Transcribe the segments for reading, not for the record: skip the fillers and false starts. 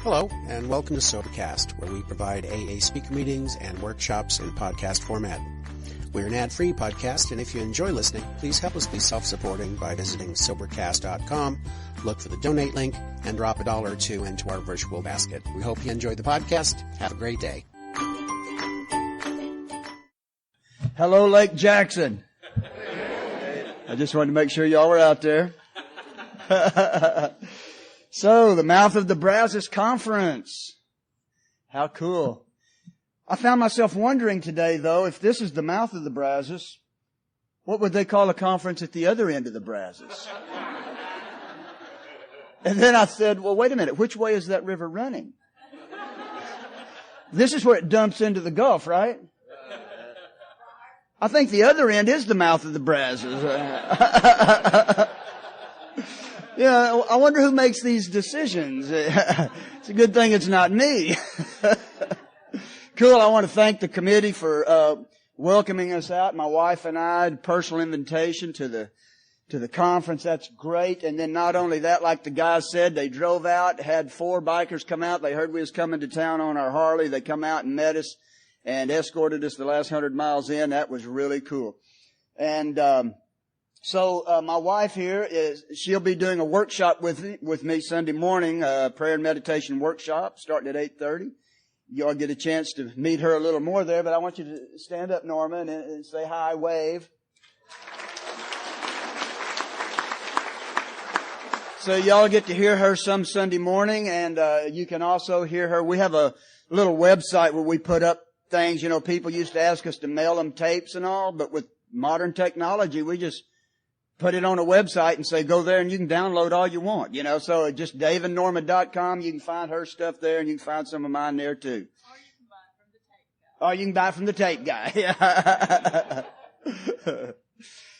Hello, and welcome to Sobercast, where we provide AA speaker meetings and workshops in podcast format. We're an ad-free podcast, and if you enjoy listening, please help us be self-supporting by visiting Sobercast.com, look for the donate link, and drop $1 or $2 into our virtual basket. We hope you enjoy the podcast. Have a great day. Hello, Lake Jackson. I just wanted to make sure y'all were out there. So, the Mouth of the Brazos Conference. How cool. I found myself wondering today, though, if this is the mouth of the Brazos, what would they call a conference at the other end of the Brazos? And then I said, well, wait a minute, which way is that river running? This is where it dumps into the Gulf, right? I think the other end is the mouth of the Brazos. Yeah, I wonder who makes these decisions. It's a good thing it's not me. Cool. I want to thank the committee for welcoming us out. My wife and I, personal invitation to the conference. That's great. And then not only that, like the guys said, they drove out, had 4 bikers come out. They heard we was coming to town on our Harley. They come out and met us and escorted us the last 100 miles in. That was really cool. And So my wife here she'll be doing a workshop with me Sunday morning, prayer and meditation workshop starting at 8:30. Y'all get a chance to meet her a little more there, but I want you to stand up, Norman, and say hi, wave. So y'all get to hear her some Sunday morning, and you can also hear her. We have a little website where we put up things. You know, people used to ask us to mail them tapes and all, but with modern technology, we just put it on a website and say, go there and you can download all you want, you know. So just daveandnorma.com, you can find her stuff there and you can find some of mine there too. Or you can buy from the tape guy.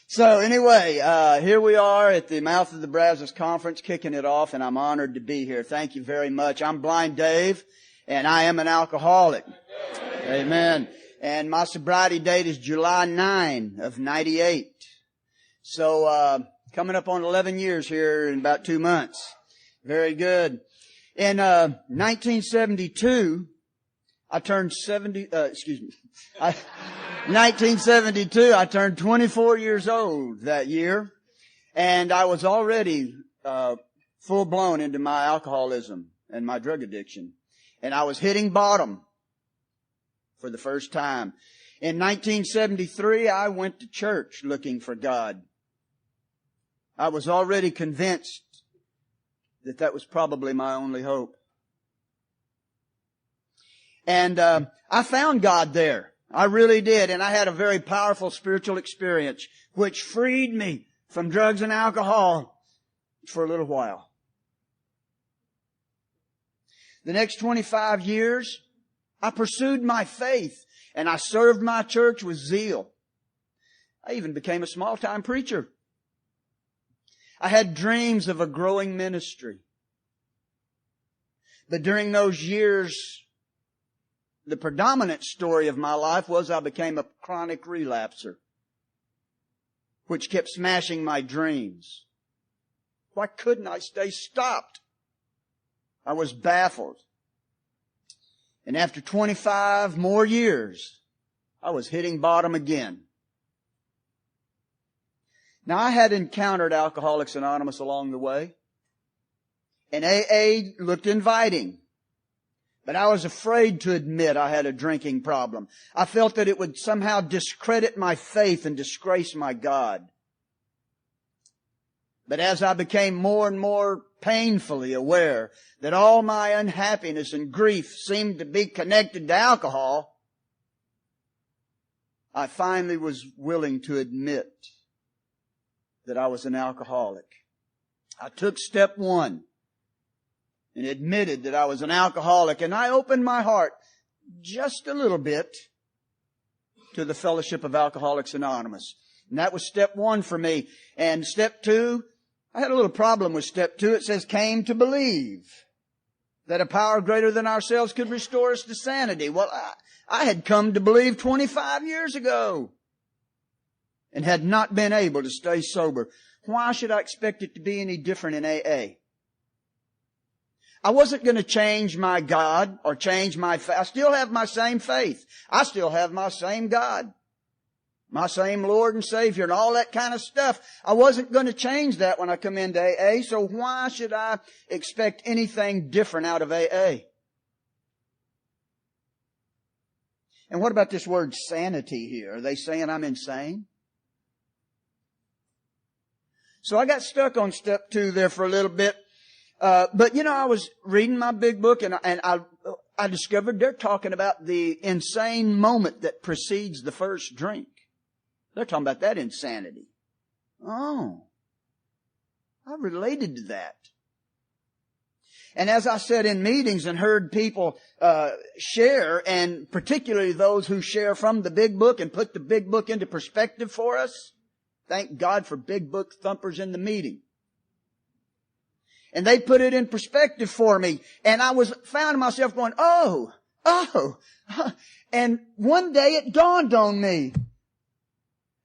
So anyway, here we are at the Mouth of the Brazos Conference, kicking it off, and I'm honored to be here. Thank you very much. I'm Blind Dave, and I am an alcoholic. Amen. And my sobriety date is July 9 of 98. So, coming up on 11 years here in about 2 months. Very good. In, 1972, I turned 1972, I turned 24 years old that year. And I was already, full blown into my alcoholism and my drug addiction. And I was hitting bottom for the first time. In 1973, I went to church looking for God. I was already convinced that that was probably my only hope. And I found God there. I really did. And I had a very powerful spiritual experience which freed me from drugs and alcohol for a little while. The next 25 years, I pursued my faith and I served my church with zeal. I even became a small-time preacher. I had dreams of a growing ministry. But during those years, the predominant story of my life was I became a chronic relapser, which kept smashing my dreams. Why couldn't I stay stopped? I was baffled. And after 25 more years, I was hitting bottom again. Now, I had encountered Alcoholics Anonymous along the way, and AA looked inviting, but I was afraid to admit I had a drinking problem. I felt that it would somehow discredit my faith and disgrace my God. But as I became more and more painfully aware that all my unhappiness and grief seemed to be connected to alcohol, I finally was willing to admit that I was an alcoholic. I took step 1 and admitted that I was an alcoholic, and I opened my heart just a little bit to the Fellowship of Alcoholics Anonymous. And that was step 1 for me. And step 2, I had a little problem with step 2. It says, came to believe that a power greater than ourselves could restore us to sanity. Well, I had come to believe 25 years ago and had not been able to stay sober. Why should I expect it to be any different in AA? I wasn't going to change my God or change my faith. I still have my same faith. I still have my same God. My same Lord and Savior and all that kind of stuff. I wasn't going to change that when I come into AA, so why should I expect anything different out of AA? And what about this word sanity here? Are they saying I'm insane? So I got stuck on step 2 there for a little bit. But I was reading my big book and I discovered they're talking about the insane moment that precedes the first drink. They're talking about that insanity. Oh, I related to that. And as I said in meetings and heard people share, and particularly those who share from the big book and put the big book into perspective for us, thank God for big book thumpers in the meeting. And they put it in perspective for me. And I found myself going, oh. And one day it dawned on me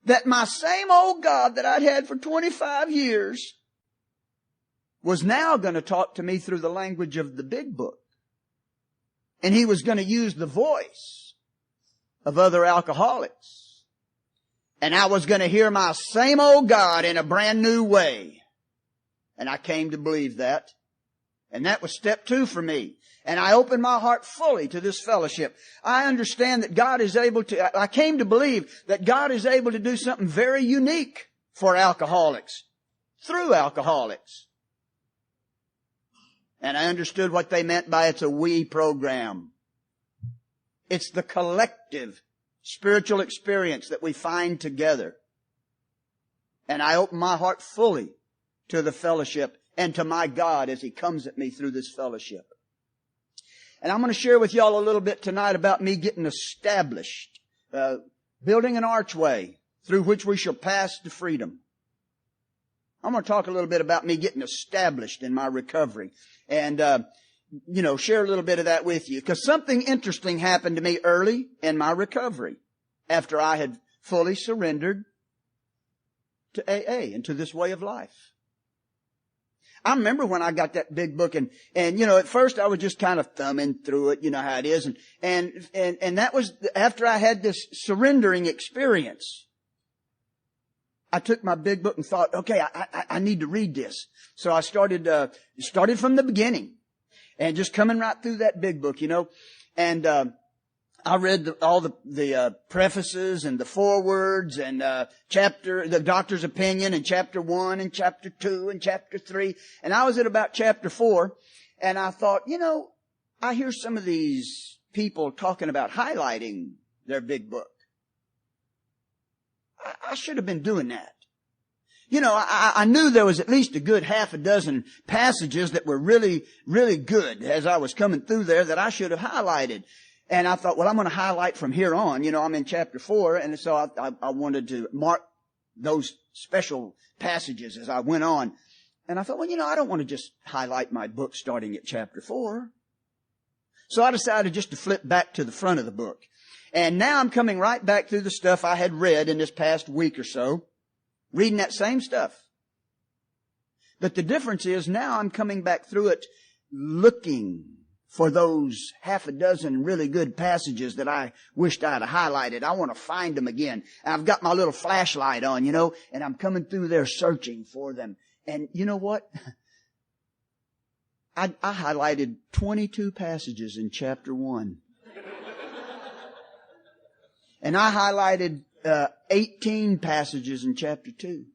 that my same old God that I'd had for 25 years was now going to talk to me through the language of the big book. And He was going to use the voice of other alcoholics. And I was going to hear my same old God in a brand new way. And I came to believe that. And that was step 2 for me. And I opened my heart fully to this fellowship. I understand that God is able to, I came to believe that God is able to do something very unique for alcoholics, through alcoholics. And I understood what they meant by it's a we program. It's the collective spiritual experience that we find together. And I opened my heart fully to the fellowship and to my God as He comes at me through this fellowship. And I'm going to share with y'all a little bit tonight about me getting established, building an archway through which we shall pass to freedom. I'm going to talk a little bit about me getting established in my recovery and, share a little bit of that with you. Because something interesting happened to me early in my recovery after I had fully surrendered to AA and to this way of life. I remember when I got that big book and at first I was just kind of thumbing through it, you know how it is. And that was after I had this surrendering experience. I took my big book and thought, okay, I need to read this. So I started from the beginning and just coming right through that big book, and, I read all the prefaces and the forewords and the doctor's opinion in chapter 1 and chapter 2 and chapter 3. And I was at about chapter 4 and I thought, I hear some of these people talking about highlighting their big book. I should have been doing that. I knew there was at least a good half a dozen passages that were really, really good as I was coming through there that I should have highlighted. And I thought, well, I'm going to highlight from here on. I'm in chapter 4, and so I wanted to mark those special passages as I went on. And I thought, well, I don't want to just highlight my book starting at chapter 4. So I decided just to flip back to the front of the book. And now I'm coming right back through the stuff I had read in this past week or so, reading that same stuff. But the difference is now I'm coming back through it looking for those half a dozen really good passages that I wished I'd highlighted. I want to find them again. I've got my little flashlight on, and I'm coming through there searching for them. And you know what? I highlighted 22 passages in chapter 1. And I highlighted 18 passages in chapter 2.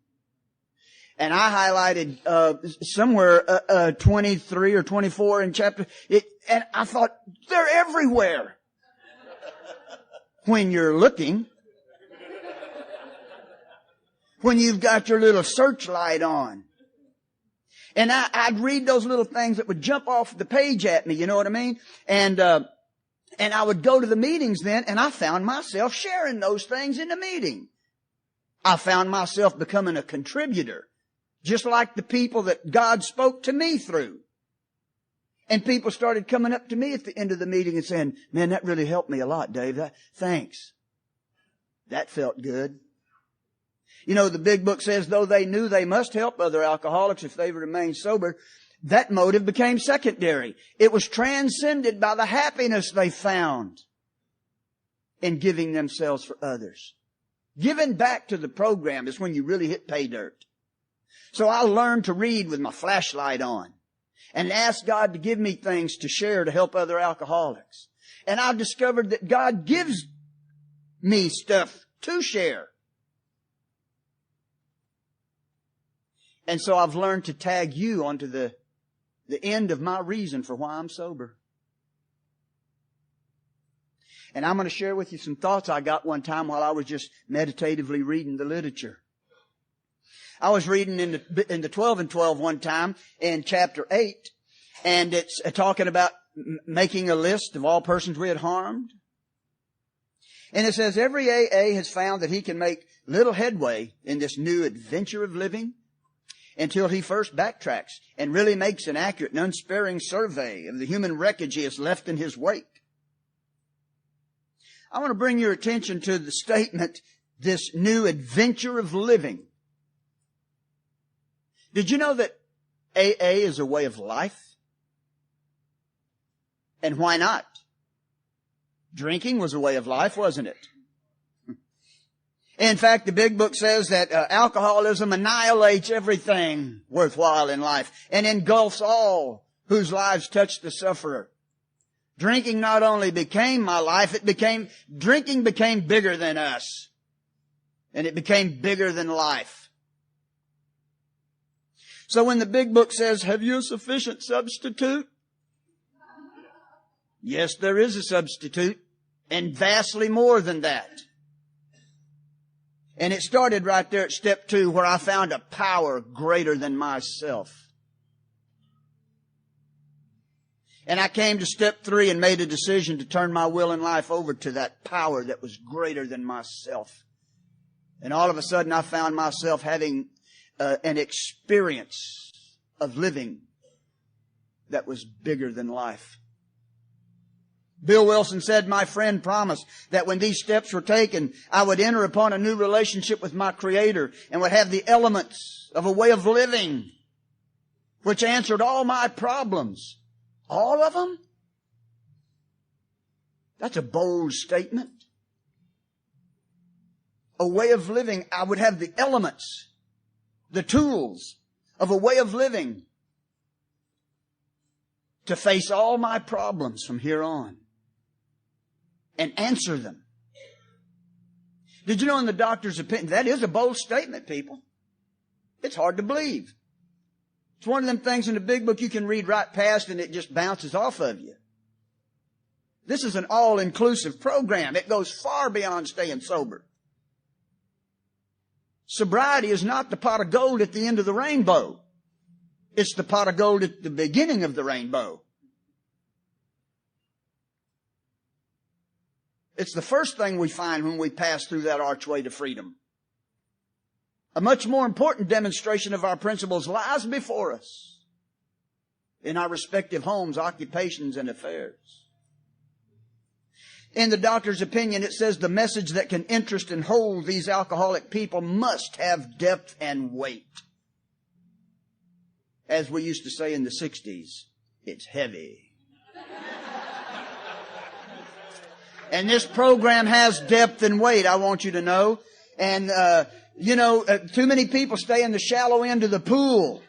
And I highlighted somewhere 23 or 24 in chapter. And I thought, they're everywhere. When you're looking. When you've got your little searchlight on. And I'd read those little things that would jump off the page at me, you know what I mean? And I would go to the meetings then, and I found myself sharing those things in the meeting. I found myself becoming a contributor. Just like the people that God spoke to me through. And people started coming up to me at the end of the meeting and saying, man, that really helped me a lot, Dave. Thanks. That felt good. The big book says, though they knew they must help other alcoholics if they remain sober, that motive became secondary. It was transcended by the happiness they found in giving themselves for others. Giving back to the program is when you really hit pay dirt. So I learned to read with my flashlight on and ask God to give me things to share to help other alcoholics. And I discovered that God gives me stuff to share. And so I've learned to tag you onto the end of my reason for why I'm sober. And I'm going to share with you some thoughts I got one time while I was just meditatively reading the literature. I was reading in the 12 and 12 one time in chapter 8, and it's talking about making a list of all persons we had harmed. And it says, every AA has found that he can make little headway in this new adventure of living until he first backtracks and really makes an accurate and unsparing survey of the human wreckage he has left in his wake. I want to bring your attention to the statement, this new adventure of living. Did you know that AA is a way of life? And why not? Drinking was a way of life, wasn't it? In fact, the big book says that alcoholism annihilates everything worthwhile in life and engulfs all whose lives touch the sufferer. Drinking not only became my life, drinking became bigger than us. And it became bigger than life. So when the big book says, have you a sufficient substitute? Yes, there is a substitute, and vastly more than that. And it started right there at step 2, where I found a power greater than myself. And I came to step 3 and made a decision to turn my will and life over to that power that was greater than myself. And all of a sudden I found myself having an experience of living that was bigger than life. Bill Wilson said, my friend promised that when these steps were taken, I would enter upon a new relationship with my Creator and would have the elements of a way of living which answered all my problems. All of them? That's a bold statement. A way of living, I would have the elements, the tools of a way of living to face all my problems from here on and answer them. Did you know, in the doctor's opinion, that is a bold statement, people. It's hard to believe. It's one of them things in the big book you can read right past and it just bounces off of you. This is an all-inclusive program. It goes far beyond staying sober. Sobriety is not the pot of gold at the end of the rainbow. It's the pot of gold at the beginning of the rainbow. It's the first thing we find when we pass through that archway to freedom. A much more important demonstration of our principles lies before us in our respective homes, occupations, and affairs. In the doctor's opinion, it says the message that can interest and hold these alcoholic people must have depth and weight. As we used to say in the 60s, it's heavy. And this program has depth and weight, I want you to know. And, too many people stay in the shallow end of the pool.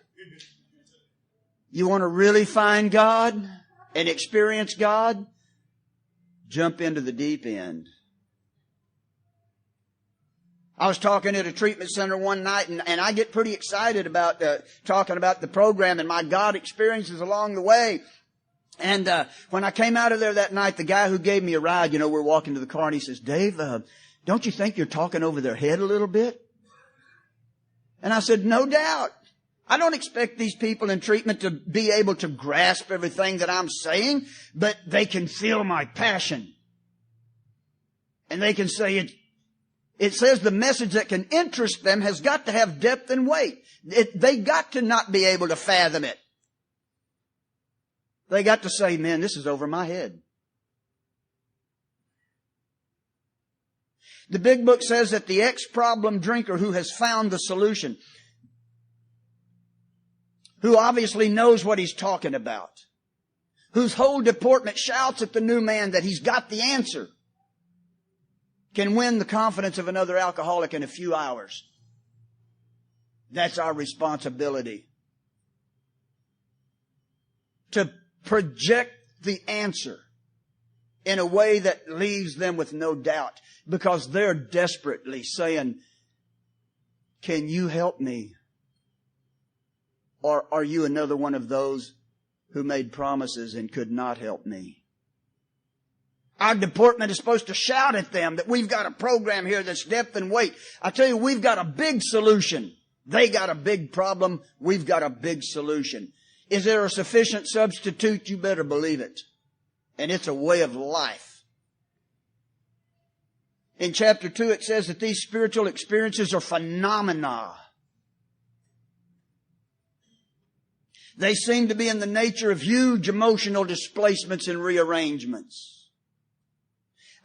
You want to really find God and experience God? Jump into the deep end. I was talking at a treatment center one night, and I get pretty excited about talking about the program and my God experiences along the way. And when I came out of there that night, the guy who gave me a ride, we're walking to the car, and he says, Dave, don't you think you're talking over their head a little bit? And I said, no doubt. I don't expect these people in treatment to be able to grasp everything that I'm saying, but they can feel my passion. And they can say it says the message that can interest them has got to have depth and weight. They got to not be able to fathom it. They got to say, man, this is over my head. The big book says that the ex-problem drinker who has found the solution, who obviously knows what he's talking about, whose whole deportment shouts at the new man that he's got the answer, can win the confidence of another alcoholic in a few hours. That's our responsibility. To project the answer in a way that leaves them with no doubt, because they're desperately saying, can you help me? Or are you another one of those who made promises and could not help me? Our deportment is supposed to shout at them that we've got a program here that's depth and weight. I tell you, we've got a big solution. They got a big problem. We've got a big solution. Is there a sufficient substitute? You better believe it. And it's a way of life. In chapter 2, it says that these spiritual experiences are phenomena. They seem to be in the nature of huge emotional displacements and rearrangements.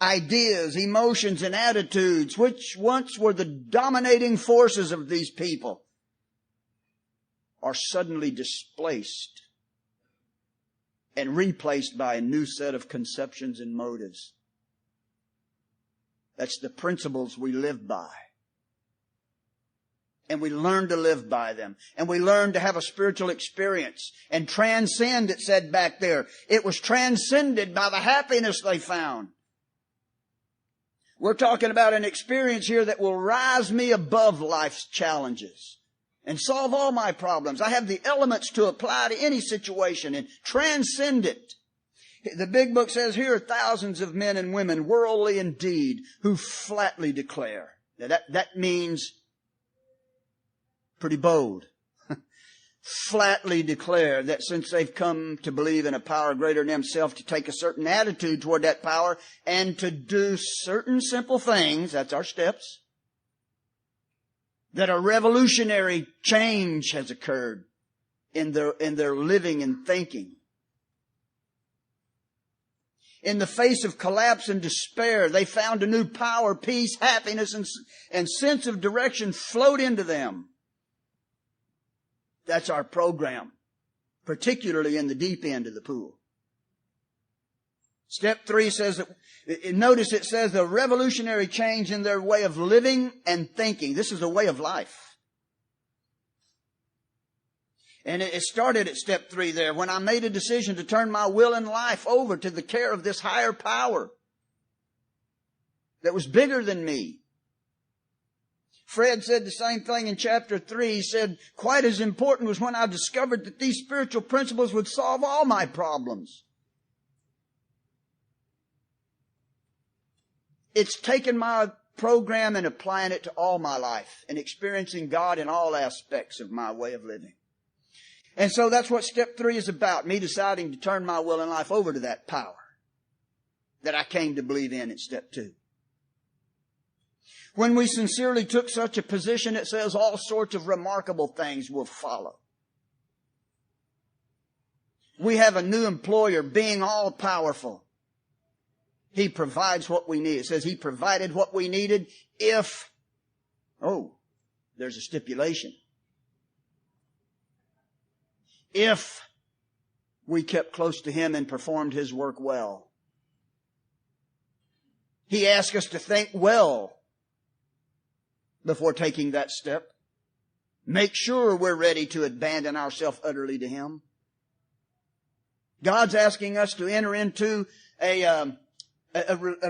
Ideas, emotions, and attitudes, which once were the dominating forces of these people, are suddenly displaced and replaced by a new set of conceptions and motives. That's the principles we live by. And we learn to live by them. And we learn to have a spiritual experience. And transcend, it said back there. It was transcended by the happiness they found. We're talking about an experience here that will rise me above life's challenges and solve all my problems. I have the elements to apply to any situation and transcend it. The big book says here are thousands of men and women, worldly indeed, who flatly declare. Now that means pretty bold. Flatly declare that since they've come to believe in a power greater than themselves, to take a certain attitude toward that power and to do certain simple things, that's our steps, that a revolutionary change has occurred in their living and thinking. In the face of collapse and despair, they found a new power, peace, happiness, and sense of direction flowed into them. That's our program, particularly in the deep end of the pool. Step 3 says that, notice it says the revolutionary change in their way of living and thinking. This is a way of life. And it started at step 3 there, when I made a decision to turn my will and life over to the care of this higher power that was bigger than me. Fred said the same thing in chapter 3. He said, quite as important was when I discovered that these spiritual principles would solve all my problems. It's taken my program and applying it to all my life and experiencing God in all aspects of my way of living. And so that's what step 3 is about, me deciding to turn my will and life over to that power that I came to believe in step 2. When we sincerely took such a position, it says all sorts of remarkable things will follow. We have a new employer, being all powerful. He provides what we need. It says He provided what we needed if, there's a stipulation. If we kept close to Him and performed His work well. He asks us to think well before taking that step. Make sure we're ready to abandon ourselves utterly to Him. God's asking us to enter into a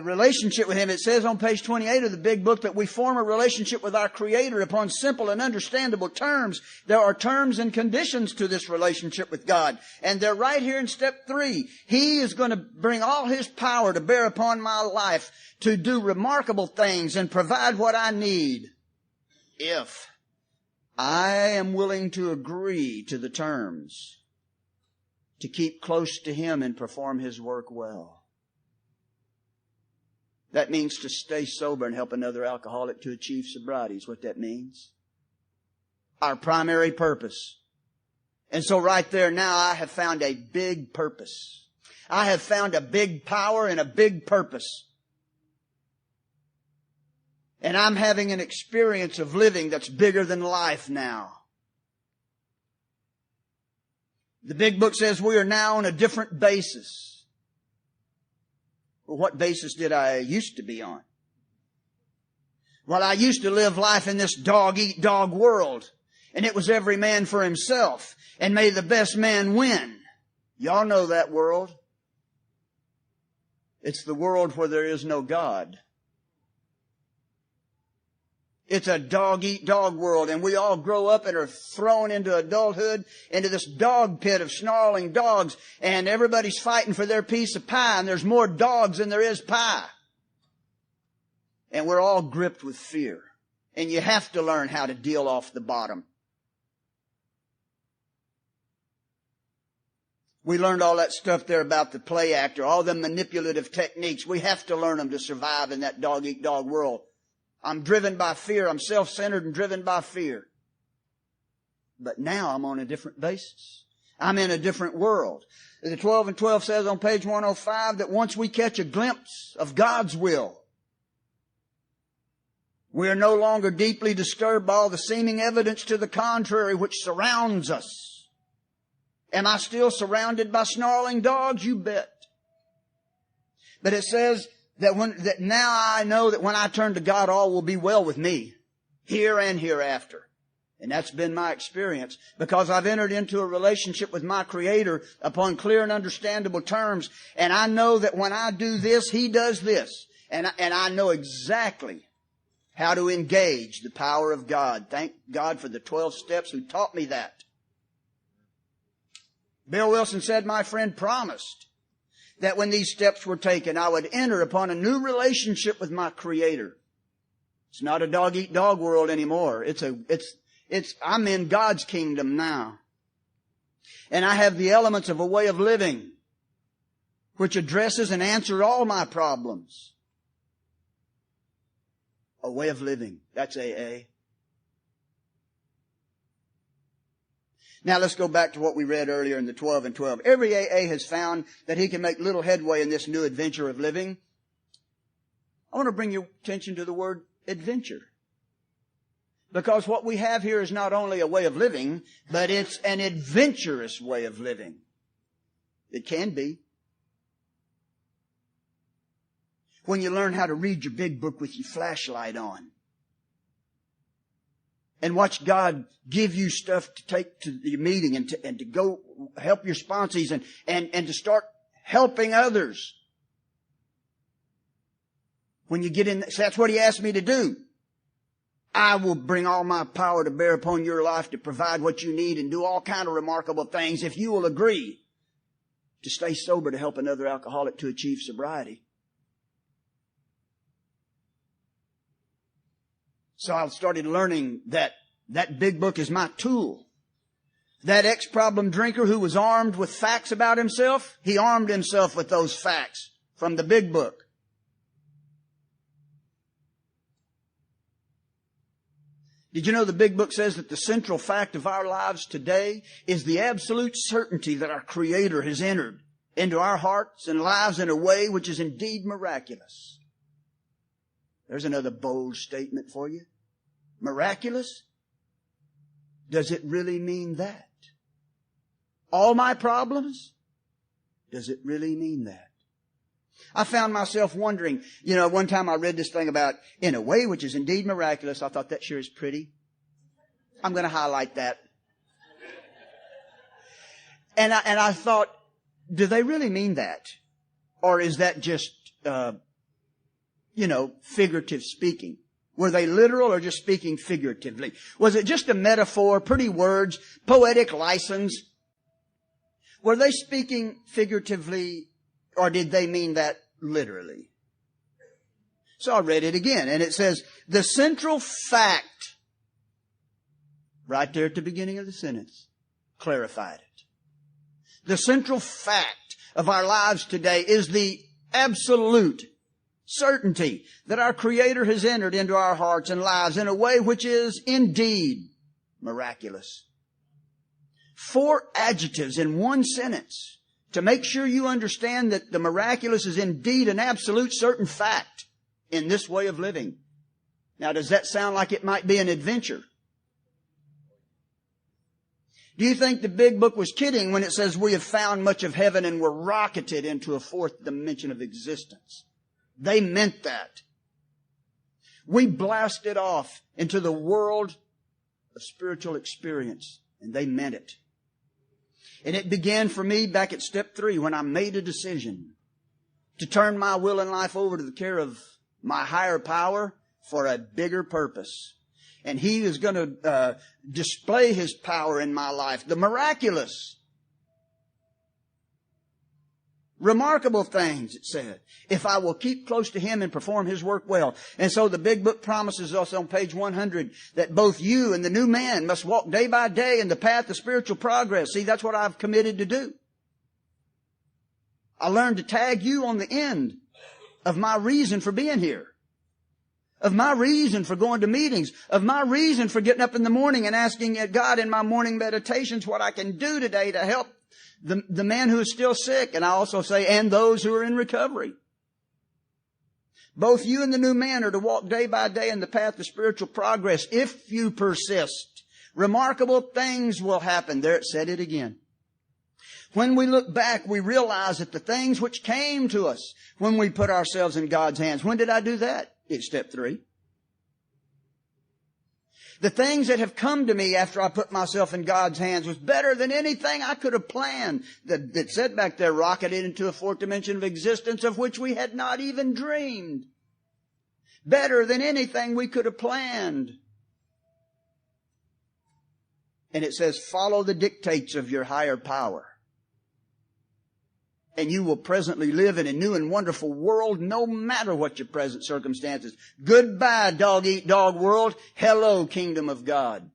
relationship with Him. It says on page 28 of the big book that we form a relationship with our Creator upon simple and understandable terms. There are terms and conditions to this relationship with God. And they're right here in step 3. He is going to bring all His power to bear upon my life to do remarkable things and provide what I need if I am willing to agree to the terms to keep close to Him and perform His work well. That means to stay sober and help another alcoholic to achieve sobriety is what that means. Our primary purpose. And so right there now I have found a big purpose. I have found a big power and a big purpose. And I'm having an experience of living that's bigger than life now. The big book says we are now on a different basis. Well, what basis did I used to be on? Well, I used to live life in this dog-eat-dog world, and it was every man for himself, and may the best man win. Y'all know that world. It's the world where there is no God. It's a dog-eat-dog world, and we all grow up and are thrown into adulthood, into this dog pit of snarling dogs, and everybody's fighting for their piece of pie, and there's more dogs than there is pie. And we're all gripped with fear. And you have to learn how to deal off the bottom. We learned all that stuff there about the play actor, all the manipulative techniques. We have to learn them to survive in that dog-eat-dog world. I'm driven by fear. I'm self-centered and driven by fear. But now I'm on a different basis. I'm in a different world. The 12 and 12 says on page 105 that once we catch a glimpse of God's will, we are no longer deeply disturbed by all the seeming evidence to the contrary which surrounds us. Am I still surrounded by snarling dogs? You bet. But it says that now I know that when I turn to God, all will be well with me, here and hereafter. And that's been my experience, because I've entered into a relationship with my Creator upon clear and understandable terms. And I know that when I do this, He does this. And I know exactly how to engage the power of God. Thank God for the 12 steps who taught me that. Bill Wilson said, my friend promised that when these steps were taken, I would enter upon a new relationship with my Creator. It's not a dog-eat-dog world anymore. I'm in God's kingdom now. And I have the elements of a way of living which addresses and answers all my problems. A way of living. That's AA. Now let's go back to what we read earlier in the 12 and 12. Every AA has found that he can make little headway in this new adventure of living. I want to bring your attention to the word adventure. Because what we have here is not only a way of living, but it's an adventurous way of living. It can be. When you learn how to read your big book with your flashlight on, and watch God give you stuff to take to the meeting and to go help your sponsees and to start helping others. When you get in, so that's what He asked me to do. I will bring all my power to bear upon your life to provide what you need and do all kind of remarkable things if you will agree to stay sober to help another alcoholic to achieve sobriety. So I started learning that big book is my tool. That ex-problem drinker who was armed with facts about himself, he armed himself with those facts from the big book. Did you know the big book says that the central fact of our lives today is the absolute certainty that our Creator has entered into our hearts and lives in a way which is indeed miraculous? There's another bold statement for you. Miraculous? Does it really mean that? All my problems? Does it really mean that? I found myself wondering, one time I read this thing about, in a way which is indeed miraculous. I thought that sure is pretty. I'm going to highlight that. And I thought, do they really mean that? Or is that just, figurative speaking? Were they literal or just speaking figuratively? Was it just a metaphor, pretty words, poetic license? Were they speaking figuratively or did they mean that literally? So I read it again and it says, the central fact, right there at the beginning of the sentence, clarified it. The central fact of our lives today is the absolute certainty that our Creator has entered into our hearts and lives in a way which is indeed miraculous. 4 adjectives in one sentence to make sure you understand that the miraculous is indeed an absolute certain fact in this way of living. Now, does that sound like it might be an adventure? Do you think the big book was kidding when it says we have found much of heaven and were rocketed into a fourth dimension of existence? They meant that. We blasted off into the world of spiritual experience, and they meant it. And it began for me back at step 3 when I made a decision to turn my will and life over to the care of my higher power for a bigger purpose. And He is going to display His power in my life. The miraculous. Remarkable things, it said, if I will keep close to Him and perform His work well. And so the big book promises us on page 100 that both you and the new man must walk day by day in the path of spiritual progress. See, that's what I've committed to do. I learned to tag you on the end of my reason for being here. Of my reason for going to meetings, of my reason for getting up in the morning and asking God in my morning meditations what I can do today to help the man who is still sick. And I also say, and those who are in recovery. Both you and the new man are to walk day by day in the path of spiritual progress. If you persist, remarkable things will happen. There it said it again. When we look back, we realize that the things which came to us when we put ourselves in God's hands. When did I do that? It's step 3. The things that have come to me after I put myself in God's hands was better than anything I could have planned. That said back there, rocketed into a fourth dimension of existence of which we had not even dreamed. Better than anything we could have planned. And it says, follow the dictates of your higher power. And you will presently live in a new and wonderful world no matter what your present circumstances. Goodbye, dog-eat-dog world. Hello, kingdom of God.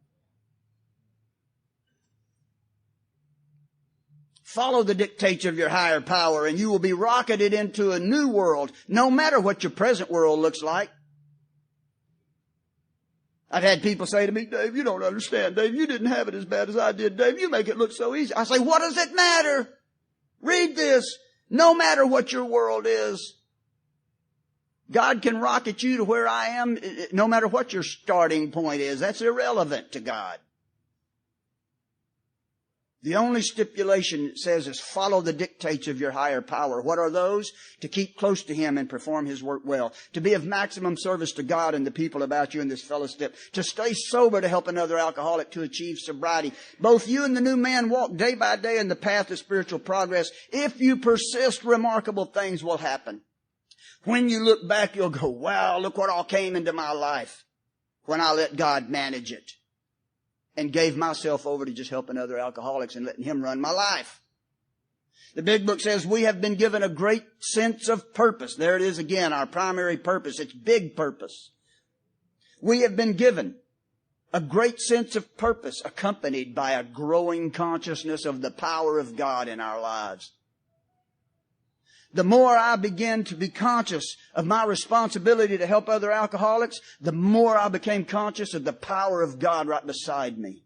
Follow the dictates of your higher power and you will be rocketed into a new world no matter what your present world looks like. I've had people say to me, Dave, you don't understand. Dave, you didn't have it as bad as I did. Dave, you make it look so easy. I say, what does it matter? Read this. No matter what your world is, God can rocket you to where I am, no matter what your starting point is. That's irrelevant to God. The only stipulation it says is follow the dictates of your higher power. What are those? To keep close to Him and perform His work well. To be of maximum service to God and the people about you in this fellowship. To stay sober to help another alcoholic to achieve sobriety. Both you and the new man walk day by day in the path of spiritual progress. If you persist, remarkable things will happen. When you look back, you'll go, wow, look what all came into my life when I let God manage it. And gave myself over to just helping other alcoholics and letting Him run my life. The big book says we have been given a great sense of purpose. There it is again, our primary purpose. It's big purpose. We have been given a great sense of purpose accompanied by a growing consciousness of the power of God in our lives. The more I began to be conscious of my responsibility to help other alcoholics, the more I became conscious of the power of God right beside me.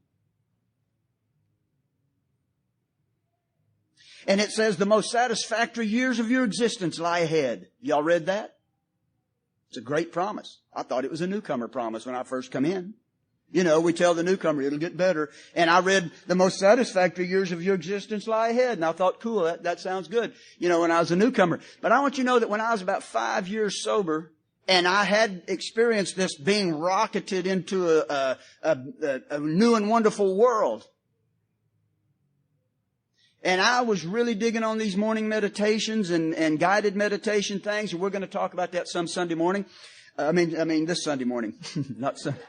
And it says the most satisfactory years of your existence lie ahead. Y'all read that? It's a great promise. I thought it was a newcomer promise when I first come in. You know, we tell the newcomer it'll get better. And I read the most satisfactory years of your existence lie ahead. And I thought, cool, that sounds good. You know, when I was a newcomer. But I want you to know that when I was about 5 years sober, and I had experienced this being rocketed into a new and wonderful world. And I was really digging on these morning meditations and guided meditation things. And we're going to talk about that some Sunday morning. I mean this Sunday morning. Not Sunday.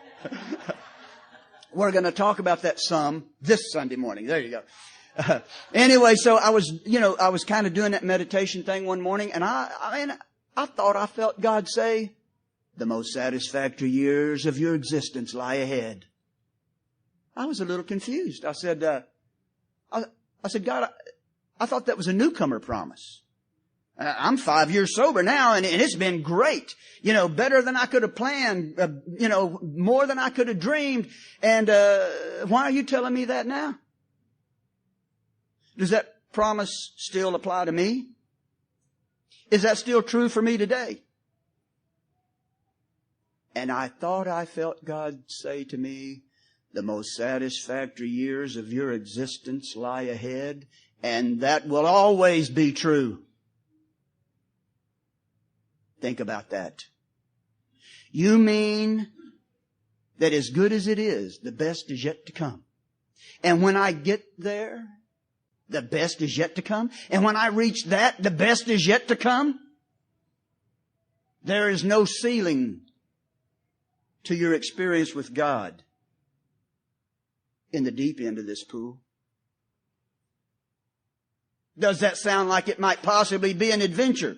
We're going to talk about that some this Sunday morning. There you go. Anyway, so I was kind of doing that meditation thing one morning, and I thought I felt God say, the most satisfactory years of your existence lie ahead. I was a little confused. I said, God, I thought that was a newcomer promise. I'm 5 years sober now, and it's been great. You know, better than I could have planned, more than I could have dreamed. And why are you telling me that now? Does that promise still apply to me? Is that still true for me today? And I thought I felt God say to me, The most satisfactory years of your existence lie ahead, and that will always be true. Think about that. You mean that as good as it is, the best is yet to come. And when I get there, the best is yet to come. And when I reach that, the best is yet to come. There is no ceiling to your experience with God in the deep end of this pool. Does that sound like it might possibly be an adventure?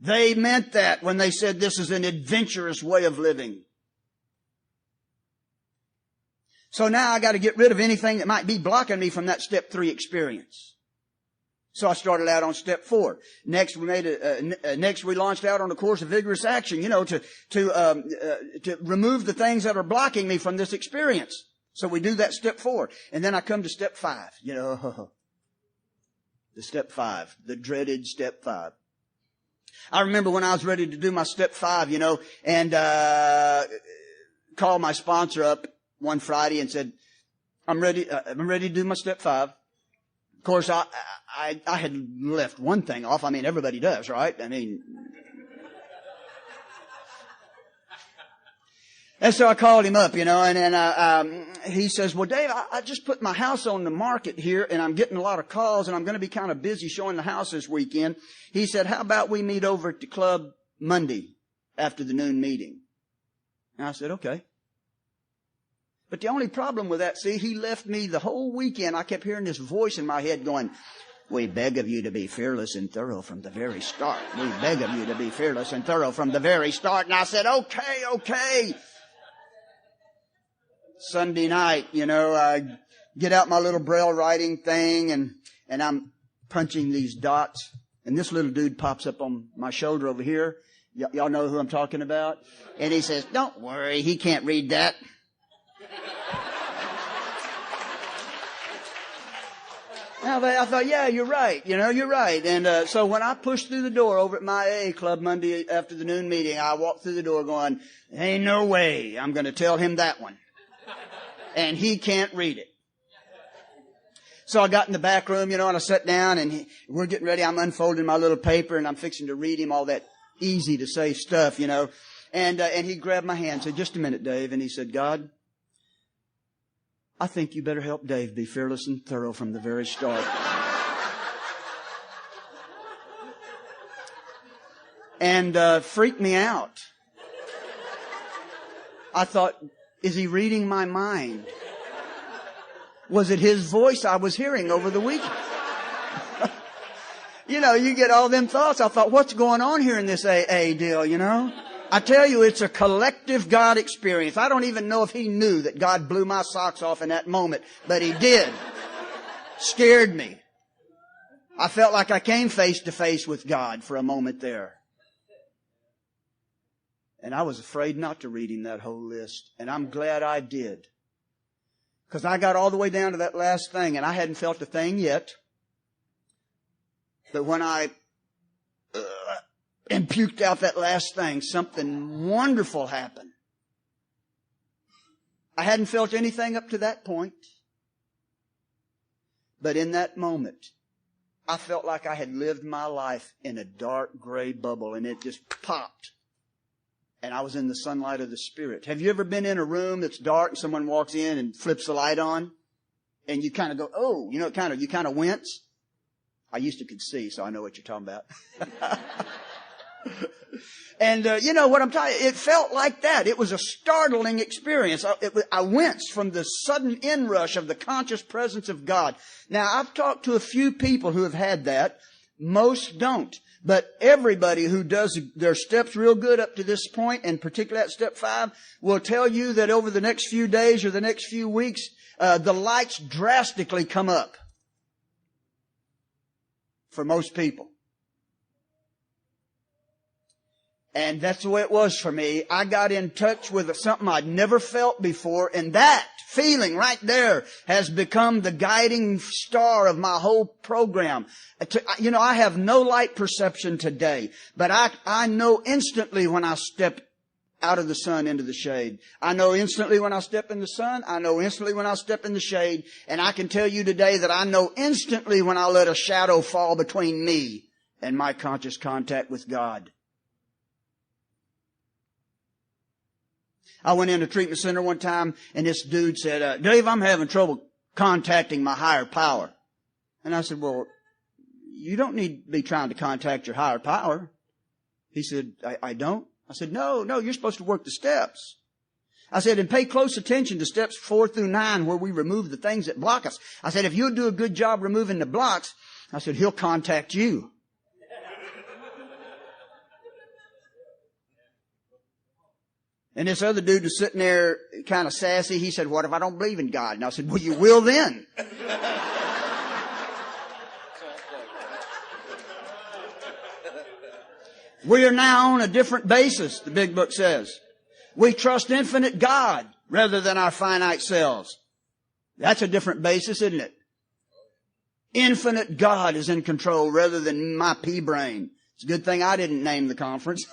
They meant that when they said this is an adventurous way of living. So now I got to get rid of anything that might be blocking me from that step 3 experience. So I started out on step 4. Next we launched out on a course of vigorous action, to remove the things that are blocking me from this experience. So we do that step 4. And then I come to step 5, the step 5, the dreaded step 5. I remember when I was ready to do my step 5, and called my sponsor up one Friday and said, I'm ready to do my step 5. Of course, I had left one thing off. I mean, everybody does, right? And so I called him up, and he says, well, Dave, I just put my house on the market here, and I'm getting a lot of calls, and I'm going to be kind of busy showing the house this weekend. He said, how about we meet over at the club Monday after the noon meeting? And I said, okay. But the only problem with that, he left me the whole weekend. I kept hearing this voice in my head going, we beg of you to be fearless and thorough from the very start. We beg of you to be fearless and thorough from the very start. And I said, okay. Sunday night, I get out my little braille writing thing and I'm punching these dots. And this little dude pops up on my shoulder over here. Y'all know who I'm talking about? And he says, don't worry, he can't read that. I thought, yeah, you're right. You're right. And so when I pushed through the door over at my AA club Monday after the noon meeting, I walked through the door going, ain't no way I'm going to tell him that one. And he can't read it. So I got in the back room, and I sat down and we're getting ready. I'm unfolding my little paper and I'm fixing to read him all that easy to say stuff, And he grabbed my hand and said, just a minute, Dave. And he said, God, I think you better help Dave be fearless and thorough from the very start. And freaked me out. I thought, is he reading my mind? Was it his voice I was hearing over the weekend? You get all them thoughts. I thought, what's going on here in this AA deal, I tell you, it's a collective God experience. I don't even know if he knew that God blew my socks off in that moment, but he did. Scared me. I felt like I came face to face with God for a moment there. And I was afraid not to read him that whole list. And I'm glad I did. Because I got all the way down to that last thing, and I hadn't felt a thing yet. But when I and puked out that last thing, something wonderful happened. I hadn't felt anything up to that point. But in that moment, I felt like I had lived my life in a dark gray bubble, and it just popped. And I was in the sunlight of the Spirit. Have you ever been in a room that's dark and someone walks in and flips the light on? And you kind of go, oh, you kind of wince? I used to could see, so I know what you're talking about. And what I'm telling you, it felt like that. It was a startling experience. I winced from the sudden inrush of the conscious presence of God. Now, I've talked to a few people who have had that. Most don't. But everybody who does their steps real good up to this point, and particularly at step 5, will tell you that over the next few days or the next few weeks, the lights drastically come up for most people. And that's the way it was for me. I got in touch with something I'd never felt before, and that feeling right there has become the guiding star of my whole program. I have no light perception today, but I know instantly when I step out of the sun into the shade. I know instantly when I step in the sun. I know instantly when I step in the shade. And I can tell you today that I know instantly when I let a shadow fall between me and my conscious contact with God. I went in a treatment center one time and this dude said, Dave, I'm having trouble contacting my higher power. And I said, well, you don't need to be trying to contact your higher power. He said, I don't. I said, no, you're supposed to work the steps. I said, and pay close attention to steps 4 through 9 where we remove the things that block us. I said, if you'll do a good job removing the blocks, I said, he'll contact you. And this other dude was sitting there kind of sassy. He said, what if I don't believe in God? And I said, well, you will then. We are now on a different basis, the big book says. We trust infinite God rather than our finite selves. That's a different basis, isn't it? Infinite God is in control rather than my pea brain. It's a good thing I didn't name the conference.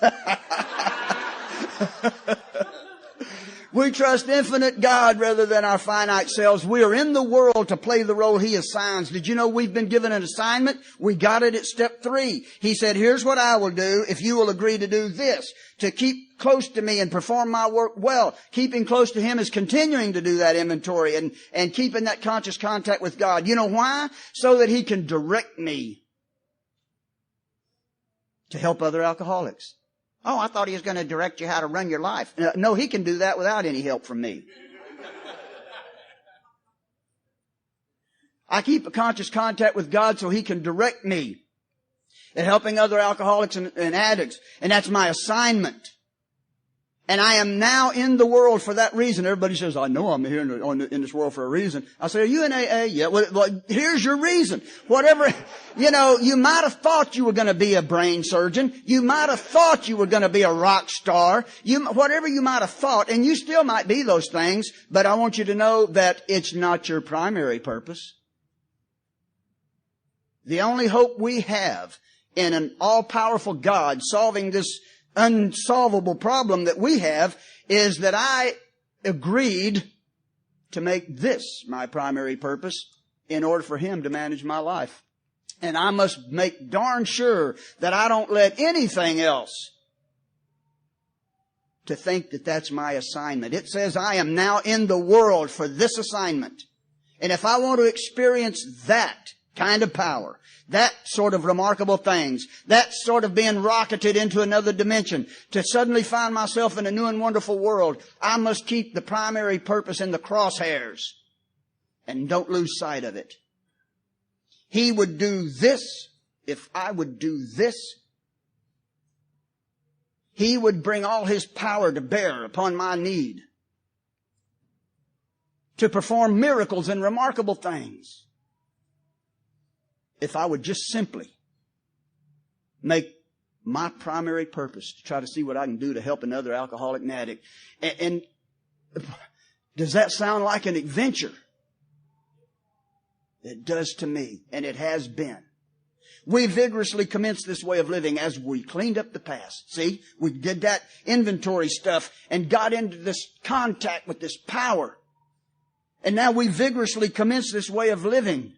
We trust infinite God rather than our finite selves. We are in the world to play the role He assigns. Did you know we've been given an assignment? We got it at step 3. He said, here's what I will do if you will agree to do this. To keep close to me and perform my work well. Keeping close to Him is continuing to do that inventory and keeping that conscious contact with God. You know why? So that He can direct me to help other alcoholics. Oh, I thought He was going to direct you how to run your life. No, He can do that without any help from me. I keep a conscious contact with God so He can direct me in helping other alcoholics and addicts. And that's my assignment. And I am now in the world for that reason. Everybody says, I know I'm here in this world for a reason. I say, are you in AA? Yeah. Well, here's your reason. Whatever, you might have thought you were going to be a brain surgeon. You might have thought you were going to be a rock star. Whatever you might have thought, and you still might be those things, but I want you to know that it's not your primary purpose. The only hope we have in an all-powerful God solving this unsolvable problem that we have is that I agreed to make this my primary purpose in order for Him to manage my life. And I must make darn sure that I don't let anything else to think that that's my assignment. It says I am now in the world for this assignment. And if I want to experience that kind of power, that sort of remarkable things, that sort of being rocketed into another dimension, to suddenly find myself in a new and wonderful world, I must keep the primary purpose in the crosshairs and don't lose sight of it. He would do this if I would do this. He would bring all His power to bear upon my need to perform miracles and remarkable things. If I would just simply make my primary purpose to try to see what I can do to help another alcoholic and addict. And does that sound like an adventure? It does to me, and it has been. We vigorously commenced this way of living as we cleaned up the past. See, we did that inventory stuff and got into this contact with this power. And now we vigorously commence this way of living.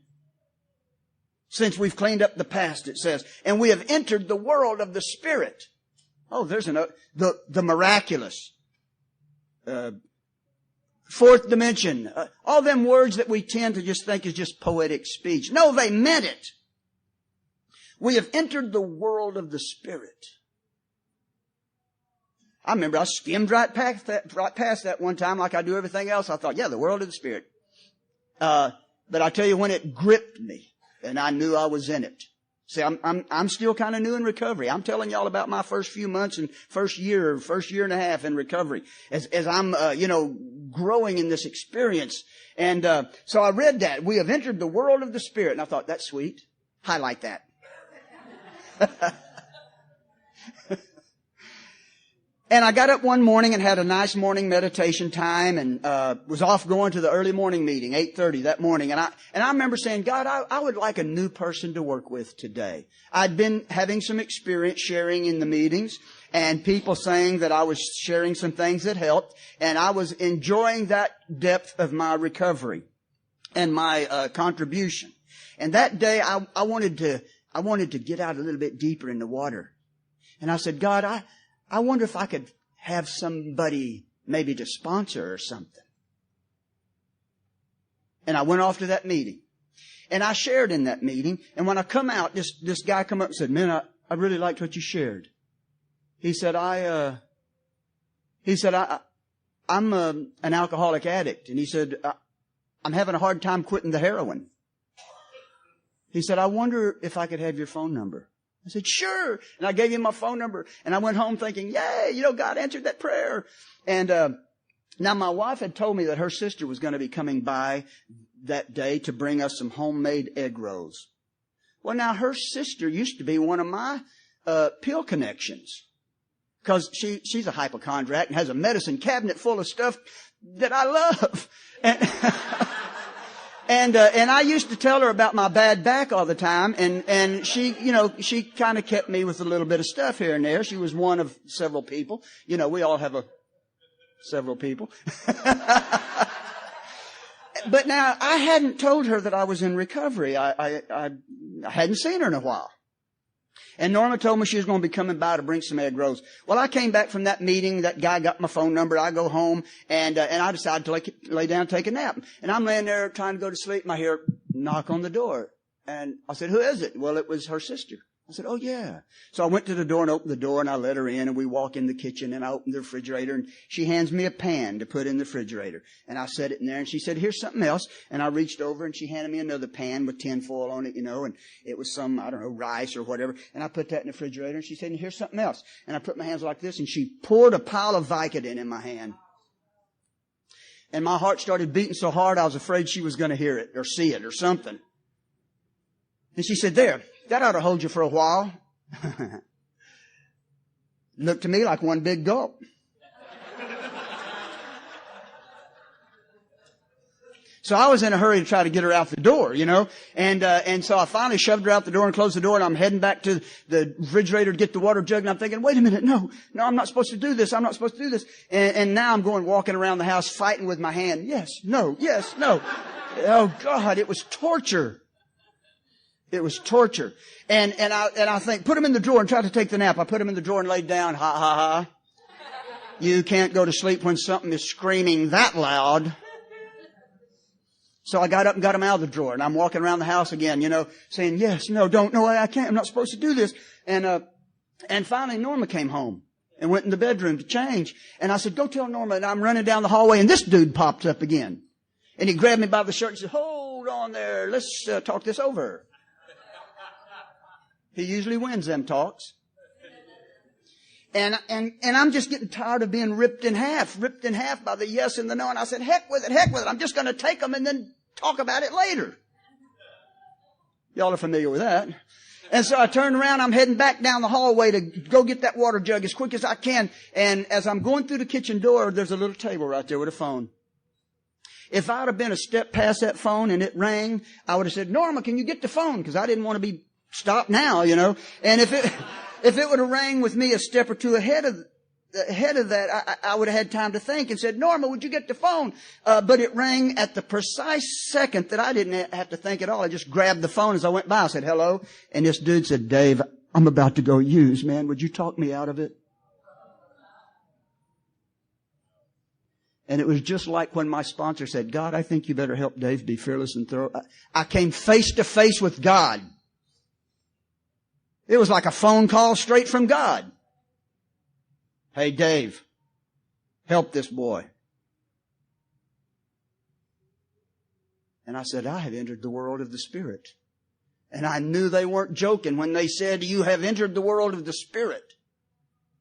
Since we've cleaned up the past, it says. And we have entered the world of the Spirit. Oh, there's the miraculous. Fourth dimension. All them words that we tend to just think is just poetic speech. No, they meant it. We have entered the world of the Spirit. I remember I skimmed right past that one time like I do everything else. I thought, yeah, the world of the Spirit. But I tell you, when it gripped me, and I knew I was in it. See, I'm still kind of new in recovery. I'm telling y'all about my first few months and first year and a half in recovery as I'm, growing in this experience. And, so I read that. We have entered the world of the Spirit. And I thought, that's sweet. Highlight that. And I got up one morning and had a nice morning meditation time and was off going to the early morning meeting, 8:30 that morning. And I remember saying, God, I would like a new person to work with today. I'd been having some experience sharing in the meetings, and people saying that I was sharing some things that helped, and I was enjoying that depth of my recovery and my contribution. And that day I wanted to get out a little bit deeper in the water. And I said, God, I wonder if I could have somebody maybe to sponsor or something. And I went off to that meeting. And I shared in that meeting. And when I come out, this guy come up and said, man, I really liked what you shared. He said, I'm an alcoholic addict. And he said, I'm having a hard time quitting the heroin. He said, I wonder if I could have your phone number. I said, sure. And I gave him my phone number. And I went home thinking, yay, God answered that prayer. And now my wife had told me that her sister was going to be coming by that day to bring us some homemade egg rolls. Well, now her sister used to be one of my pill connections, because she's a hypochondriac and has a medicine cabinet full of stuff that I love. And I used to tell her about my bad back all the time, and she kind of kept me with a little bit of stuff here and there. She was one of several people. We all have several people. But now I hadn't told her that I was in recovery. I hadn't seen her in a while. And Norma told me she was going to be coming by to bring some egg rolls. Well, I came back from that meeting. That guy got my phone number. I go home, and I decided to lay down and take a nap. And I'm laying there trying to go to sleep, and I hear a knock on the door. And I said, who is it? Well, it was her sister. I said, oh, yeah. So I went to the door and opened the door, and I let her in, and we walk in the kitchen, and I opened the refrigerator, and she hands me a pan to put in the refrigerator. And I set it in there, and she said, here's something else. And I reached over, and she handed me another pan with tinfoil on it, and it was some, rice or whatever. And I put that in the refrigerator, and she said, and here's something else. And I put my hands like this, and she poured a pile of Vicodin in my hand. And my heart started beating so hard, I was afraid she was going to hear it or see it or something. And she said, there. That ought to hold you for a while. Looked to me like one big gulp. So I was in a hurry to try to get her out the door, and so I finally shoved her out the door and closed the door, and I'm heading back to the refrigerator to get the water jug, and I'm thinking, wait a minute, no, I'm not supposed to do this. I'm not supposed to do this. And now I'm walking around the house fighting with my hand. Yes, no. Oh God, it was torture. It was torture. And I think, put him in the drawer and try to take the nap. I put him in the drawer and laid down. Ha, ha, ha. You can't go to sleep when something is screaming that loud. So I got up and got him out of the drawer. And I'm walking around the house again, saying, yes, no, don't, no, I can't. I'm not supposed to do this. And finally Norma came home and went in the bedroom to change. And I said, go tell Norma. And I'm running down the hallway, and this dude popped up again. And he grabbed me by the shirt and said, hold on there. Let's talk this over. He usually wins them talks. And I'm just getting tired of being ripped in half by the yes and the no. And I said, heck with it. I'm just going to take them and then talk about it later. Y'all are familiar with that. And so I turned around. I'm heading back down the hallway to go get that water jug as quick as I can. And as I'm going through the kitchen door, there's a little table right there with a phone. If I would have been a step past that phone and it rang, I would have said, Norma, can you get the phone? Because I didn't want to be stopped now, And if it would have rang with me a step or two ahead of that, I would have had time to think and said, Norma, would you get the phone? But it rang at the precise second that I didn't have to think at all. I just grabbed the phone as I went by. I said, hello. And this dude said, Dave, I'm about to go use, man. Would you talk me out of it? And it was just like when my sponsor said, God, I think you better help Dave be fearless and thorough. I came face to face with God. It was like a phone call straight from God. Hey, Dave, help this boy. And I said, I have entered the world of the Spirit. And I knew they weren't joking when they said, you have entered the world of the Spirit.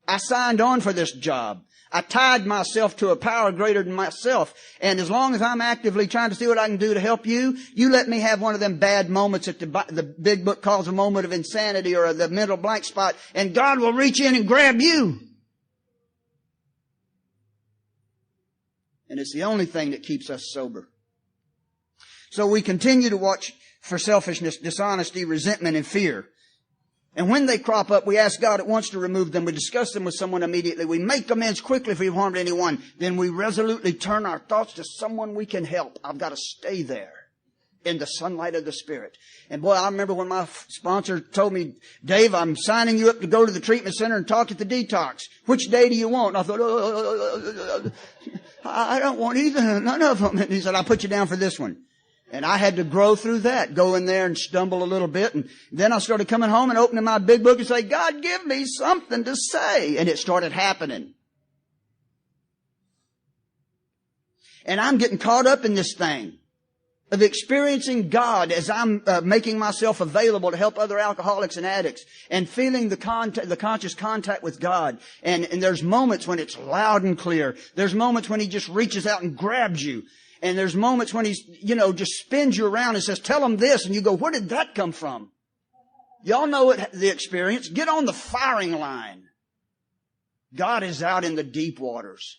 I signed on for this job. I tied myself to a power greater than myself. And as long as I'm actively trying to see what I can do to help you, you let me have one of them bad moments that the big book calls a moment of insanity or the mental blank spot, and God will reach in and grab you. And it's the only thing that keeps us sober. So we continue to watch for selfishness, dishonesty, resentment, and fear. And when they crop up, we ask God at once to remove them. We discuss them with someone immediately. We make amends quickly if we've harmed anyone. Then we resolutely turn our thoughts to someone we can help. I've got to stay there in the sunlight of the Spirit. And boy, I remember when my sponsor told me, Dave, I'm signing you up to go to the treatment center and talk at the detox. Which day do you want? And I thought, I don't want either, none of them. And he said, I'll put you down for this one. And I had to grow through that, go in there and stumble a little bit. And then I started coming home and opening my big book and say, God, give me something to say. And it started happening. And I'm getting caught up in this thing of experiencing God as I'm making myself available to help other alcoholics and addicts, and feeling the conscious contact with God. And there's moments when it's loud and clear. There's moments when He just reaches out and grabs you. And there's moments when He's, just spins you around and says, tell them this. And you go, where did that come from? Y'all know the experience. Get on the firing line. God is out in the deep waters.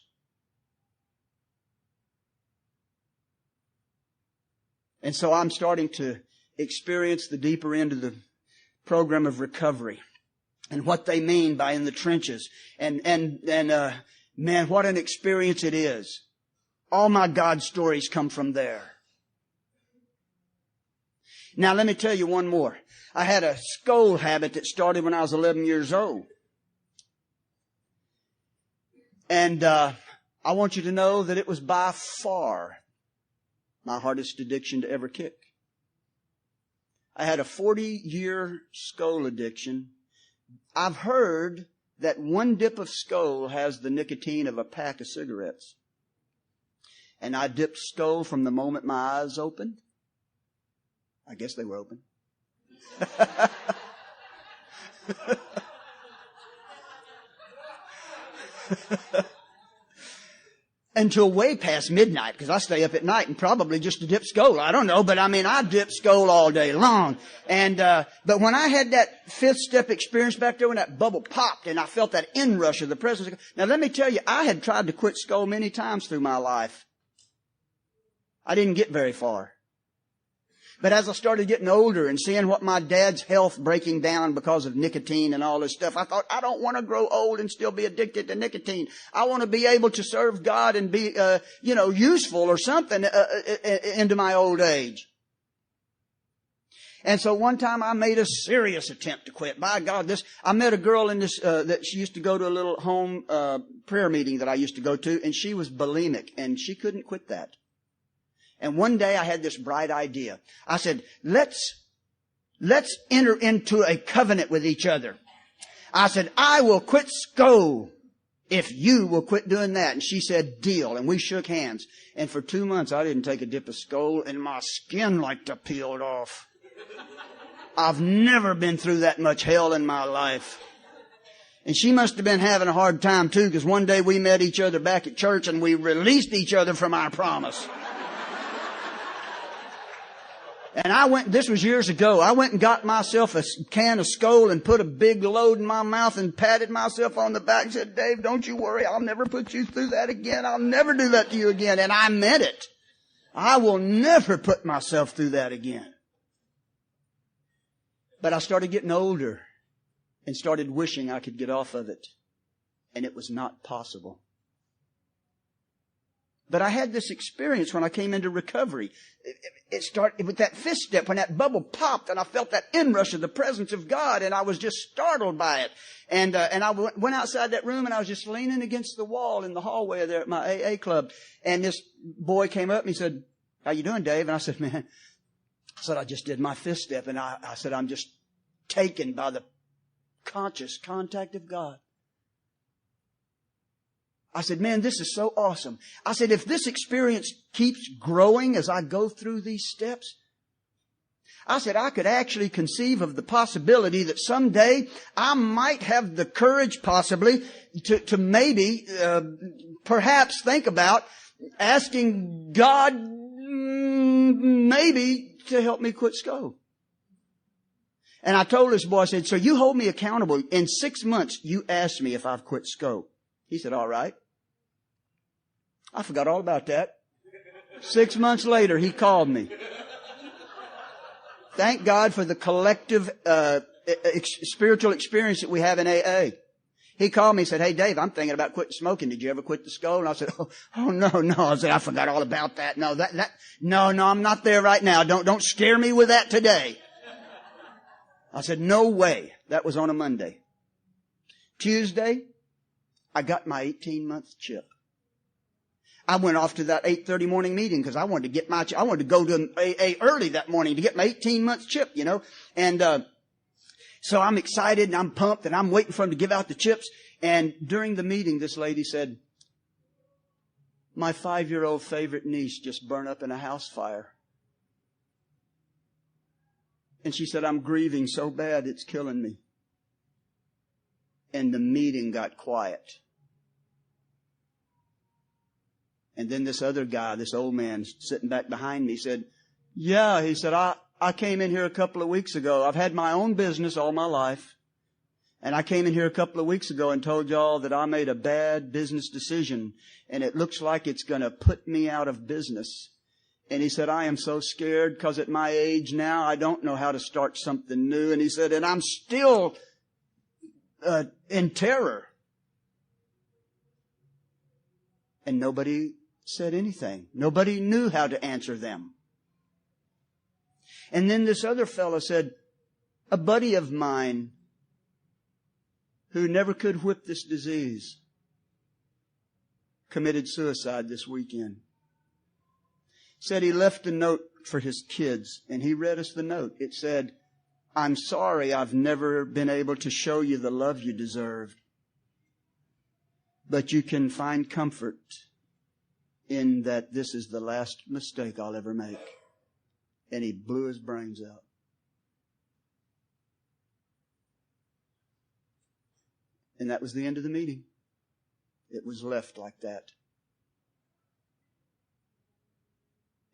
And so I'm starting to experience the deeper end of the program of recovery and what they mean by in the trenches. And man, what an experience it is. All my God stories come from there. Now let me tell you one more. I had a skull habit that started when I was 11 years old. And I want you to know that it was by far my hardest addiction to ever kick. I had a 40-year skull addiction. I've heard that one dip of skull has the nicotine of a pack of cigarettes. And I dipped skull from the moment my eyes opened. I guess they were open. Until way past midnight, because I stay up at night and probably just to dip skull. I don't know, but I dipped skull all day long. And, but when I had that fifth step experience back there when that bubble popped and I felt that inrush of the presence of God. Now let me tell you, I had tried to quit skull many times through my life. I didn't get very far. But as I started getting older and seeing what my dad's health breaking down because of nicotine and all this stuff, I thought, I don't want to grow old and still be addicted to nicotine. I want to be able to serve God and be, useful or something into my old age. And so one time I made a serious attempt to quit. By God, I met a girl in this, that she used to go to a little home, prayer meeting that I used to go to, and she was bulimic, and she couldn't quit that. And one day I had this bright idea. I said, let's enter into a covenant with each other. I said, I will quit skull if you will quit doing that. And she said, deal. And we shook hands. And for 2 months I didn't take a dip of skull, and my skin like to peeled off. I've never been through that much hell in my life. And she must have been having a hard time too, because one day we met each other back at church and we released each other from our promise. And this was years ago, I went and got myself a can of skull and put a big load in my mouth and patted myself on the back and said, Dave, don't you worry, I'll never put you through that again. I'll never do that to you again. And I meant it. I will never put myself through that again. But I started getting older and started wishing I could get off of it. And it was not possible. But I had this experience when I came into recovery. It started with that fifth step, when that bubble popped and I felt that inrush of the presence of God, and I was just startled by it. And I went outside that room and I was just leaning against the wall in the hallway there at my AA club. And this boy came up and he said, how you doing, Dave? And I said, I just did my fifth step. And I said, I'm just taken by the conscious contact of God. I said, man, this is so awesome. I said, if this experience keeps growing as I go through these steps, I said, I could actually conceive of the possibility that someday I might have the courage possibly to maybe, perhaps think about asking God maybe to help me quit skull. And I told this boy, I said, so you hold me accountable. In 6 months, you ask me if I've quit skull. He said, all right. I forgot all about that. 6 months later, he called me. Thank God for the collective spiritual experience that we have in AA. He called me and said, "Hey, Dave, I'm thinking about quitting smoking. Did you ever quit the skull?" And I said, oh, no. I said, "I forgot all about that. No, no, I'm not there right now. Don't scare me with that today." I said, "No way." That was on a Monday. Tuesday, I got my 18-month chip. I went off to that 8:30 morning meeting because I wanted to go to AA early that morning to get my 18-month chip, you know. And, so I'm excited and I'm pumped and I'm waiting for him to give out the chips. And during the meeting, this lady said, "My 5-year-old favorite niece just burned up in a house fire." And she said, "I'm grieving so bad it's killing me." And the meeting got quiet. And then this other guy, this old man sitting back behind me said, "Yeah," he said, I came in here a couple of weeks ago. I've had my own business all my life. And I came in here a couple of weeks ago and told y'all that I made a bad business decision. And it looks like it's going to put me out of business." And he said, "I am so scared because at my age now, I don't know how to start something new." And he said, "And I'm still in terror." And nobody said anything. Nobody knew how to answer them. And then this other fellow said, "A buddy of mine who never could whip this disease committed suicide this weekend." Said he left a note for his kids, and he read us the note. It said, "I'm sorry I've never been able to show you the love you deserved, but you can find comfort in that this is the last mistake I'll ever make." And he blew his brains out. And that was the end of the meeting. It was left like that.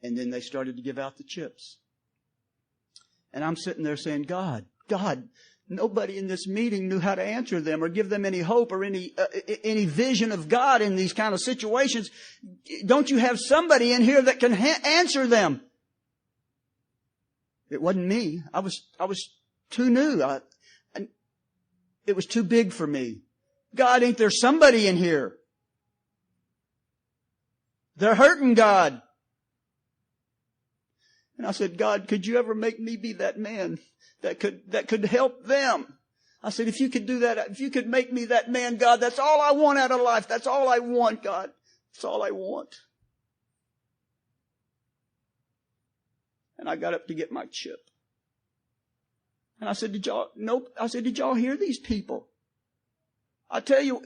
And then they started to give out the chips. And I'm sitting there saying, God, nobody in this meeting knew how to answer them or give them any hope or any vision of God in these kind of situations. Don't you have somebody in here that can answer them? It wasn't me. I was too new. It was too big for me. God, ain't there somebody in here? They're hurting, God. And I said, "God, could you ever make me be that man that could help them?" I said, "If you could do that, if you could make me that man, God, that's all I want out of life. That's all I want, God. That's all I want." And I got up to get my chip. And I said, "Did y'all hear these people? I tell you,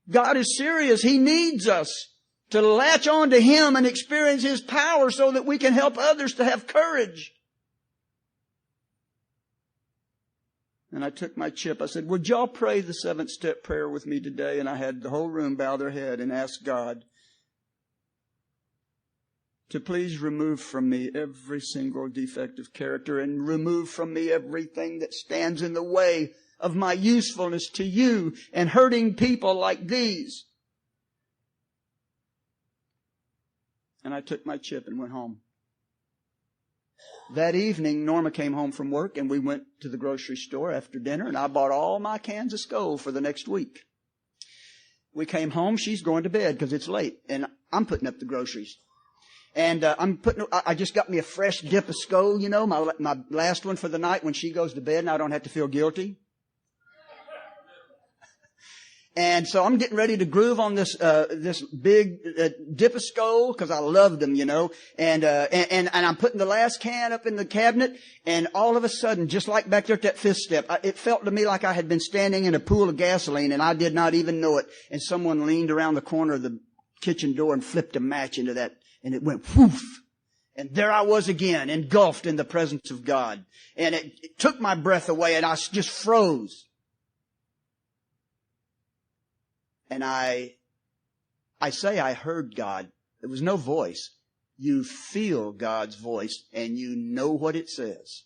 God is serious. He needs us to latch on to Him and experience His power so that we can help others to have courage." And I took my chip. I said, "Would y'all pray the 7-step prayer with me today?" And I had the whole room bow their head and ask God to please remove from me every single defective character and remove from me everything that stands in the way of my usefulness to you and hurting people like these. And I took my chip and went home. That evening, Norma came home from work and we went to the grocery store after dinner and I bought all my cans of Skoal for the next week. We came home, she's going to bed because it's late and I'm putting up the groceries. And I just got me a fresh dip of Skoal, you know, my last one for the night when she goes to bed and I don't have to feel guilty. And so I'm getting ready to groove on this big dip of Skoal because I loved them, you know. And I'm putting the last can up in the cabinet and all of a sudden, just like back there at that 5th step, it felt to me like I had been standing in a pool of gasoline and I did not even know it. And someone leaned around the corner of the kitchen door and flipped a match into that. And it went whoof. And there I was again, engulfed in the presence of God. And it took my breath away and I just froze. And I say I heard God. There was no voice. You feel God's voice and you know what it says.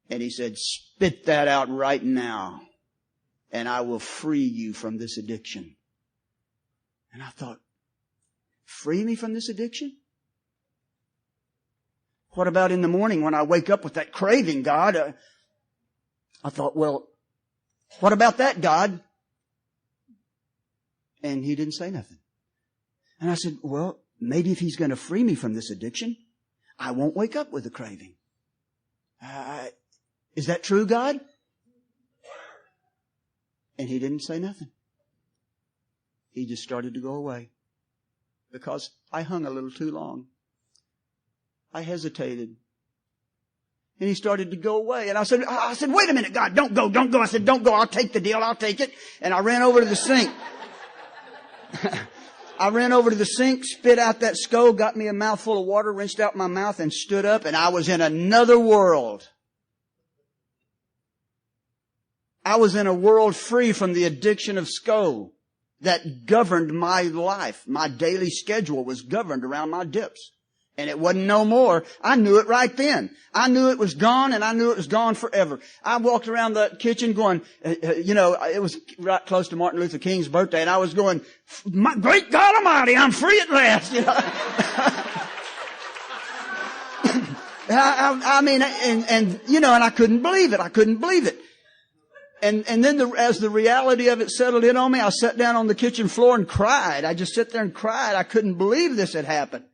And He said, "Spit that out right now and I will free you from this addiction." And I thought, free me from this addiction? What about in the morning when I wake up with that craving, God? I thought, well, what about that, God? And He didn't say nothing. And I said, well, maybe if He's going to free me from this addiction, I won't wake up with a craving. Is that true, God? And He didn't say nothing. He just started to go away because I hung a little too long. I hesitated. And He started to go away. And I said, wait a minute, God, don't go. I said, don't go. I'll take the deal. I'll take it. And I ran over to the sink. I ran over to the sink, spit out that skull, got me a mouthful of water, rinsed out my mouth, and stood up, and I was in another world. I was in a world free from the addiction of skull that governed my life. My daily schedule was governed around my dips. And it wasn't no more. I knew it right then. I knew it was gone, and I knew it was gone forever. I walked around the kitchen going, it was right close to Martin Luther King's birthday, and I was going, my great God Almighty, I'm free at last. And I couldn't believe it. And then as the reality of it settled in on me, I sat down on the kitchen floor and cried. I just sat there and cried. I couldn't believe this had happened.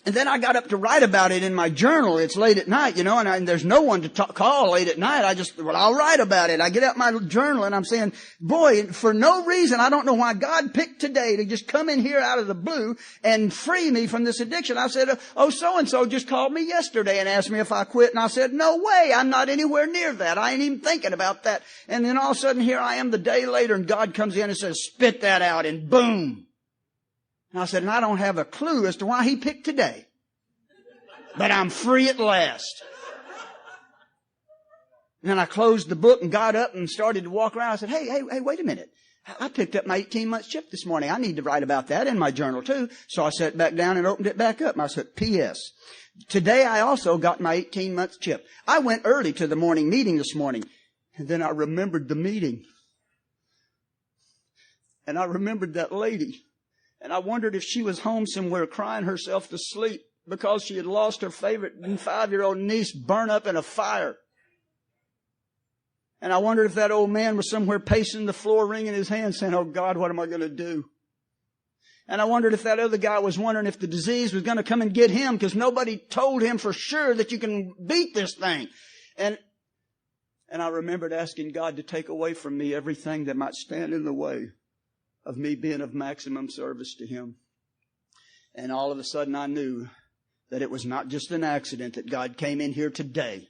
And then I got up to write about it in my journal. It's late at night, and there's no one to call late at night. I'll write about it. I get out my journal and I'm saying, boy, for no reason, I don't know why God picked today to just come in here out of the blue and free me from this addiction. I said, so-and-so just called me yesterday and asked me if I quit. And I said, no way, I'm not anywhere near that. I ain't even thinking about that. And then all of a sudden here I am the day later and God comes in and says, spit that out, and boom. And I said, and I don't have a clue as to why He picked today. But I'm free at last. And then I closed the book and got up and started to walk around. I said, hey, wait a minute. I picked up my 18-month chip this morning. I need to write about that in my journal too. So I sat back down and opened it back up. And I said, P.S. Today I also got my 18-month chip. I went early to the morning meeting this morning. And then I remembered the meeting. And I remembered that lady. And I wondered if she was home somewhere crying herself to sleep because she had lost her favorite 5-year-old niece burned up in a fire. And I wondered if that old man was somewhere pacing the floor, wringing his hands, saying, oh God, what am I going to do? And I wondered if that other guy was wondering if the disease was going to come and get him because nobody told him for sure that you can beat this thing. And I remembered asking God to take away from me everything that might stand in the way of me being of maximum service to Him. And all of a sudden I knew that it was not just an accident that God came in here today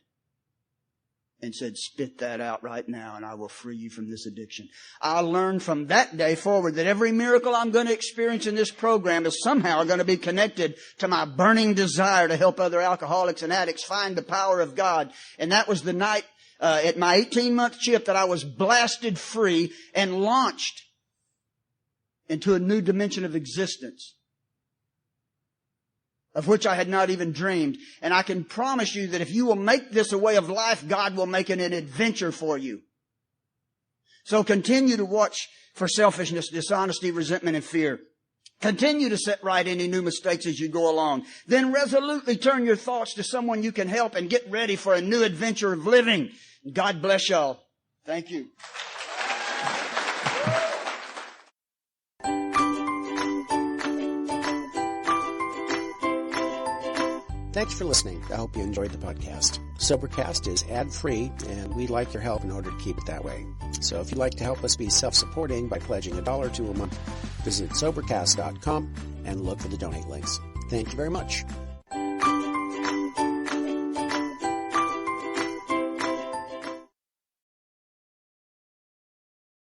and said, spit that out right now and I will free you from this addiction. I learned from that day forward that every miracle I'm going to experience in this program is somehow going to be connected to my burning desire to help other alcoholics and addicts find the power of God. And that was the night at my 18-month chip that I was blasted free and launched into a new dimension of existence, of which I had not even dreamed. And I can promise you that if you will make this a way of life, God will make it an adventure for you. So continue to watch for selfishness, dishonesty, resentment, and fear. Continue to set right any new mistakes as you go along. Then resolutely turn your thoughts to someone you can help and get ready for a new adventure of living. God bless y'all. Thank you. Thanks for listening. I hope you enjoyed the podcast. Sobercast is ad-free, and we'd like your help in order to keep it that way. So if you'd like to help us be self-supporting by pledging $1 or $2 a month, visit Sobercast.com and look for the donate links. Thank you very much.